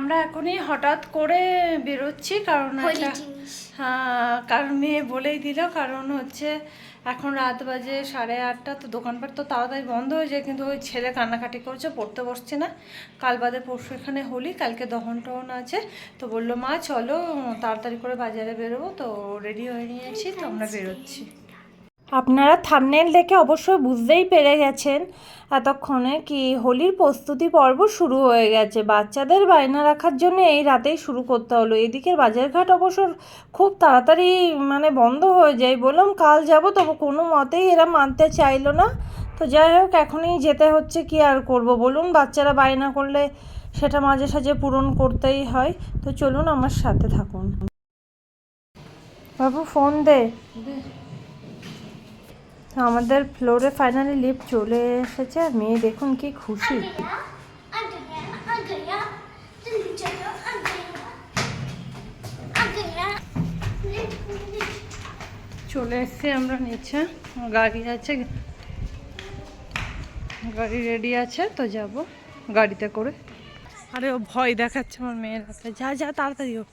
আমরা এখনই হঠাৎ করে বেরোচ্ছি কারণ কারণ মেয়ে বলেই দিল, কারণ হচ্ছে এখন রাত বাজে 8:30, তো দোকানপাট তো তাড়াতাড়ি বন্ধ হয়ে যায়, কিন্তু ওই ছেলে কান্নাকাটি করছে, পড়তে বসছে না। কাল বাদে পরশু এখানে হোলি, কালকে দহন টহন আছে, তো বললো মা চলো তাড়াতাড়ি করে বাজারে বেরোবো, তো রেডি হয়ে নিয়েছি, তো আমরা বেরোচ্ছি। আপনারা থাম্বনেল দেখে অবশ্যই বুঝতেই পেরে গেছেন এতক্ষণে কি হোলির প্রস্তুতি পর্ব শুরু হয়ে গেছে। বাচ্চাদের বায়না রাখার জন্য এই রাতেই শুরু করতে হলো। এদিকের বাজারঘাট অবশ্য খুব তাড়াতাড়ি বন্ধ হয়ে যায়। বললাম কাল যাব, তবু কোনো মতেই এরা মানতে চাইলো না। তো যাই হোক, এখনই যেতে হচ্ছে, কি আর করব বলুন, বাচ্চারা বায়না করলে সেটা মাঝে সাঝে পূরণ করতেই হয়। তো চলুন আমার সাথে থাকুন। বাবু ফোন দে। আমাদের ফ্লোরে ফাইনালি লিফট চলে এসেছে, আর মেয়ে দেখুন কি খুশি। চলে এসছি আমরা নিচে, গাড়ি আছে, গাড়ি রেডি আছে, তো যাব গাড়িতে করে। আরে ও ভয় দেখাচ্ছে আমার মেয়ের হাতে, যা যা তাড়াতাড়ি হোক।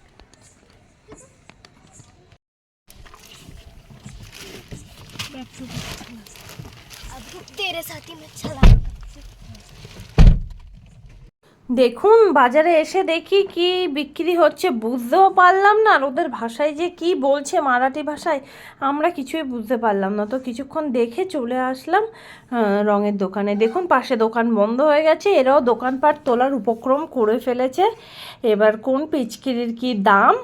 দেখুন বাজারে এসে দেখি কি বিক্রি হচ্ছে, বুঝতেও পারলাম না, আর ওদের ভাষায় যে কি বলছে মারাঠি ভাষায় আমরা কিছুই বুঝতে পারলাম না। তো কিছুক্ষণ দেখে চলে আসলাম রঙের দোকানে। দেখুন পাশে দোকান বন্ধ হয়ে গেছে, এরাও দোকানপাট তোলার উপক্রম করে ফেলেছে। এবার কোন পিচকিরির কি দাম,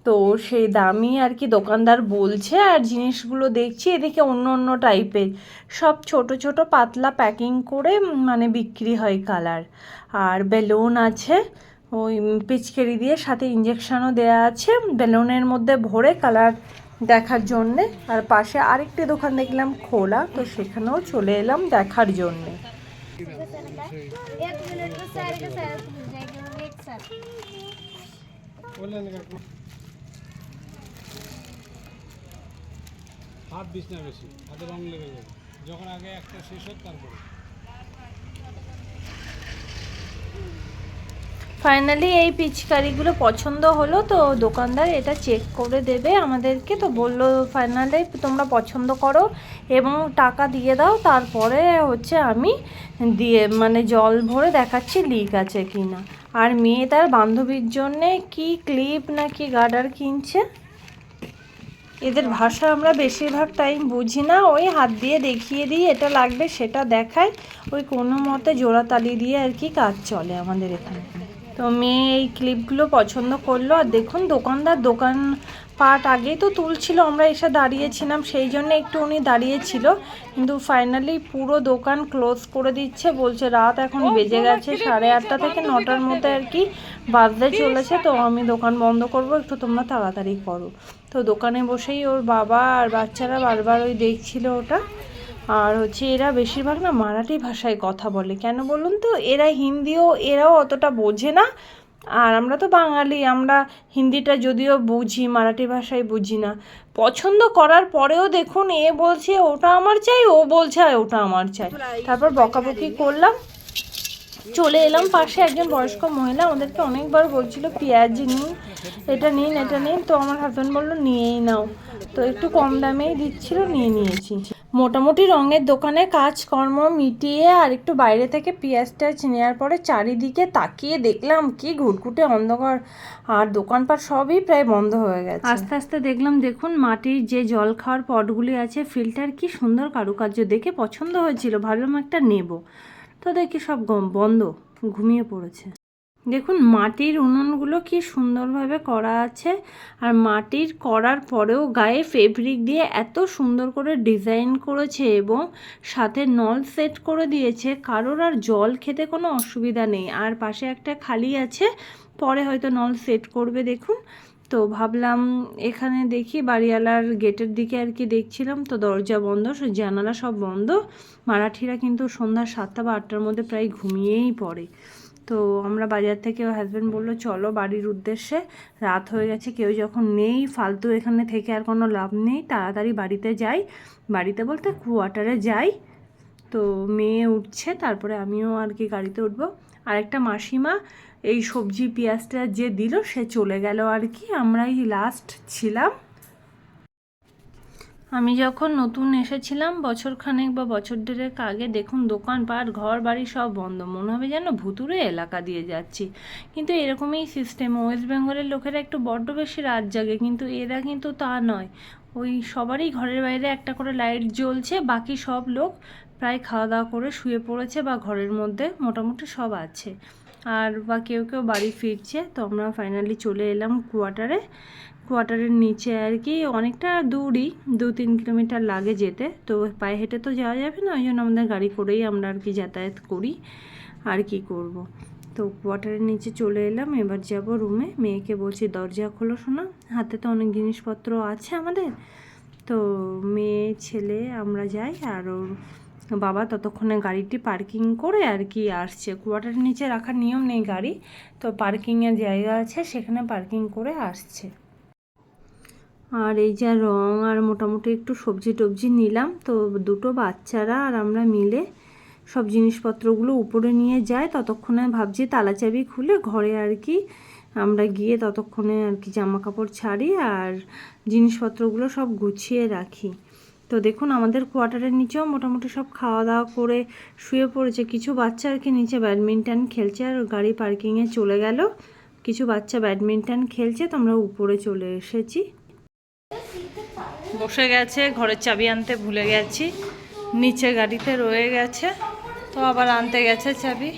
তো সেই দামই আর কি দোকানদার বলছে। আর জিনিসগুলো দেখছি এদিকে অন্য অন্য টাইপের, সব ছোট ছোট পাতলা প্যাকিং করে বিক্রি হয় কালার। আর বেলুন আছে, ওই পিচকারি দিয়ে সাথে ইঞ্জেকশনও দেওয়া আছে বেলুনের মধ্যে ভরে কালার দেখার জন্যে। আর পাশে আরেকটি দোকান দেখলাম খোলা, তো সেখানেও চলে এলাম দেখার জন্যে। হাত দিস না বেশি, হাতে রং লেগে যাবে। যখন আগে একটা শেষ হোক তারপরে। ফাইনালি এই পিচকারিগুলো পছন্দ হলো, তো দোকানদার এটা চেক করে দেবে আমাদেরকে। তো বললো ফাইনালি তোমরা পছন্দ করো এবং টাকা দিয়ে দাও, তারপরে হচ্ছে আমি দিয়ে জল ভরে দেখাচ্ছি লিক আছে কি না। আর মেয়ে তার বান্ধবীর জন্যে কি ক্লিপ নাকি গার্ডার কিনছে। এদের ভাষা আমরা বেশিরভাগ টাইম বুঝি না, ওই হাত দিয়ে দেখিয়ে দিই এটা লাগবে সেটা দেখায়, ওই কোনো মতে জোড়াতালি দিয়ে আর কি কাজ চলে আমাদের এখানে। তো মেয়ে এই ক্লিপগুলো পছন্দ করলো। আর দেখুন দোকানদার দোকান পাট আগেই তো তুলছিল, আমরা এসে দাঁড়িয়েছিলাম সেই জন্য একটু উনি দাঁড়িয়েছিল, কিন্তু ফাইনালি পুরো দোকান ক্লোজ করে দিচ্ছে। বলছে রাত এখন বেজে গেছে 8:30 থেকে 9টার মধ্যে আর কি বাজতে চলেছে, তো আমি দোকান বন্ধ করব, একটু তোমরা তাড়াতাড়ি করো। তো দোকানে বসেই ওর বাবা আর বাচ্চারা বারবার ওই দেখছিল ওটা। আর হচ্ছে এরা বেশিরভাগ না মারাঠি ভাষায় কথা বলে, কেন বলুন তো, এরা হিন্দিও এরাও অতটা বোঝে না, আর আমরা তো বাঙালি, আমরা হিন্দিটা যদিও বুঝি, মারাঠি ভাষায় বুঝি না। পছন্দ করার পরেও দেখুন এ বলছে ওটা আমার চাই, ও বলছে ওটা আমার চাই, তারপর বকাবকি করলাম। চলে এলাম পাশে একজন বয়স্ক মহিলা, আমাদেরকে অনেকবার বলছিল পেঁয়াজ নিন, এটা নিন, এটা নিন, তো আমার হাজব্যান্ড বললো নিয়েই নাও, তো একটু কম দামেই দিচ্ছিল, নিয়েছি। মোটামুটি রঙের দোকানে কাজকর্ম মিটিয়ে আর একটু বাইরে থেকে পেঁয়াজ টেয়াজ নেওয়ার পরে চারিদিকে তাকিয়ে দেখলাম কি ঘুটঘুটে অন্ধকার, আর দোকানপাট সবই প্রায় বন্ধ হয়ে গেছে। আস্তে আস্তে দেখলাম, দেখুন মাটির যে জল খাওয়ার পটগুলি আছে, ফিল্টার, কি সুন্দর কারুকার্য, দেখে পছন্দ হয়েছিল, ভাবলাম একটা নেব, তো দেখি সব বন্ধ, ঘুমিয়ে পড়েছে। দেখুন মাটির উনুনগুলো কি সুন্দরভাবে করা আছে, আর মাটির করার পরেও গায়ে ফেব্রিক দিয়ে এত সুন্দর করে ডিজাইন করেছে এবং সাথে নল সেট করে দিয়েছে, কারোর আর জল খেতে কোনো অসুবিধা নেই। আর পাশে একটা খালি আছে, পরে হয়তো নল সেট করবে দেখুন। তো ভাবলাম এখানে দেখি, বাড়িওয়ালার গেটের দিকে আর কি দেখছিলাম, তো দরজা বন্ধ, জানালা সব বন্ধ। মারাঠিরা কিন্তু সন্ধ্যা 7টা বা 8টার মধ্যে প্রায় ঘুমিয়েই পড়ে। তো আমরা বাজার থেকে, হাজব্যান্ড বললো চলো বাড়ির উদ্দেশ্যে, রাত হয়ে গেছে, কেউ যখন নেই ফালতু এখানে থেকে আর কোনো লাভ নেই, তাড়াতাড়ি বাড়িতে যাই, বাড়িতে বলতে কোয়ার্টারে যাই। তো মেয়ে উঠছে, তারপরে আমিও আর কি গাড়িতে উঠবো। আর একটা মাসিমা এই সবজি পেঁয়াজটা যে দিল সে চলে গেল আর কি, আমরাই লাস্ট ছিলাম। আমি যখন নতুন এসেছিলাম বছরখানেক বা বছর দেড়েক আগে, দেখুন দোকানপাট ঘর বাড়ি সব বন্ধ, মনে হবে যেন ভুতুড়ে এলাকা দিয়ে যাচ্ছি। কিন্তু এরকমই সিস্টেম, ওয়েস্ট বেঙ্গলের লোকেরা একটু বড্ড বেশি রাত জাগে, কিন্তু এরা কিন্তু তা নয়। ওই সবারই ঘরের বাইরে একটা করে লাইট জ্বলছে, বাকি সব লোক প্রায় খাওয়া দাওয়া করে শুয়ে পড়েছে বা ঘরের মধ্যে মোটামুটি সব আছে, আর বা কেউ কেউ বাড়ি ফিরছে। তো আমরা ফাইনালি চলে এলাম কোয়ার্টারের নিচে আর কি, অনেকটা দূরই, 2-3 কিলোমিটার লাগে যেতে। তো পায়ে হেঁটে তো যাওয়া যাবে না, ওই জন্য আমাদের গাড়ি করেই আমরা আর কি যাতায়াত করি, আর কি করব। তো কোয়ার্টারের নিচে চলে এলাম, এবার যাব রুমে। মেয়েকে বলছি দরজা খোলো শোনা, হাতে তো অনেক জিনিসপত্র আছে আমাদের। তো মেয়ে ছেলে আমরা যাই, আর ওর বাবা ততক্ষণে গাড়িটি পার্কিং করে আর কি আসছে। কোয়ার্টারের নিচে রাখার নিয়ম নেই গাড়ি, তো পার্কিংয়ের জায়গা আছে, সেখানে পার্কিং করে আসছে। আর এই যা রং আর মোটামুটি একটু সবজি টবজি নিলাম। তো দুটো বাচ্চারা আর আমরা মিলে সব জিনিসপত্রগুলো উপরে নিয়ে যাই, ততক্ষণে ভাবছি তালা চাবি খুলে ঘরে আর কি আমরা গিয়ে ততক্ষণে আর কি জামা কাপড় ছাড়ি আর জিনিসপত্রগুলো সব গুছিয়ে রাখি। তো দেখুন আমাদের কোয়ার্টারের নিচেও মোটামুটি সব খাওয়া দাওয়া করে শুয়ে পড়েছে। কিছু বাচ্চা আর কি নিচে ব্যাডমিন্টন খেলছে, আর গাড়ি পার্কিংয়ে চলে গেল। কিছু বাচ্চা ব্যাডমিন্টন খেলছে, তো আমরা উপরে চলে এসেছি। বসে গেছে, ঘরের চাবি আনতে ভুলে গেছি, নিচে গাড়িতে রয়ে গেছে, তো আবার আনতে গেছে চাবি।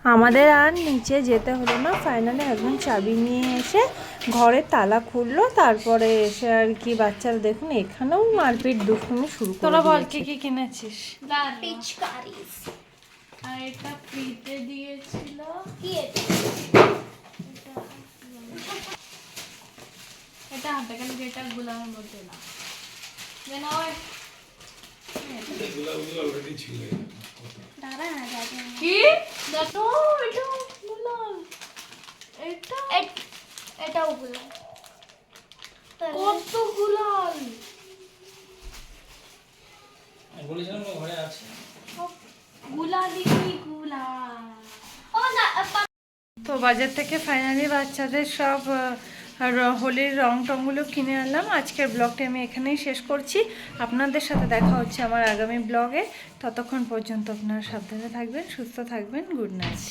আমাদের আর নিচে যেতে হলো না, ফাইনালি হাজব্যান্ড চাবি নিয়ে এসে ঘরের তালা খুললো। তারপরে এসে আর কি বাচ্চারা দেখুন এখানেও মারপিট দুষ্টুমি শুরু করে। তোরা বল কি কি কিনেছিস? পিচকারিস। আর এটা ফ্রিতে দিয়েছিল। কি এটা হাতে গেলে যেটা গুলামের মধ্যে না যেন ওই অলরেডি ছিল। দাঁড়া না যাবে না। কি দেখো এটা গুলাম, এটা এটাও গুলো কত গুলাল। আমি বলেছিলাম না ঘরে আছে। গুলালি গুলা। ও না তো বাজার থেকে ফাইনালি বাচ্চাদের সব হোলির রং টংগুলো কিনে আনলাম। আজকের ব্লগটি আমি এখানেই শেষ করছি, আপনাদের সাথে দেখা হচ্ছে আমার আগামী ব্লগে। ততক্ষণ পর্যন্ত আপনারা সাবধানে থাকবেন, সুস্থ থাকবেন। Good night.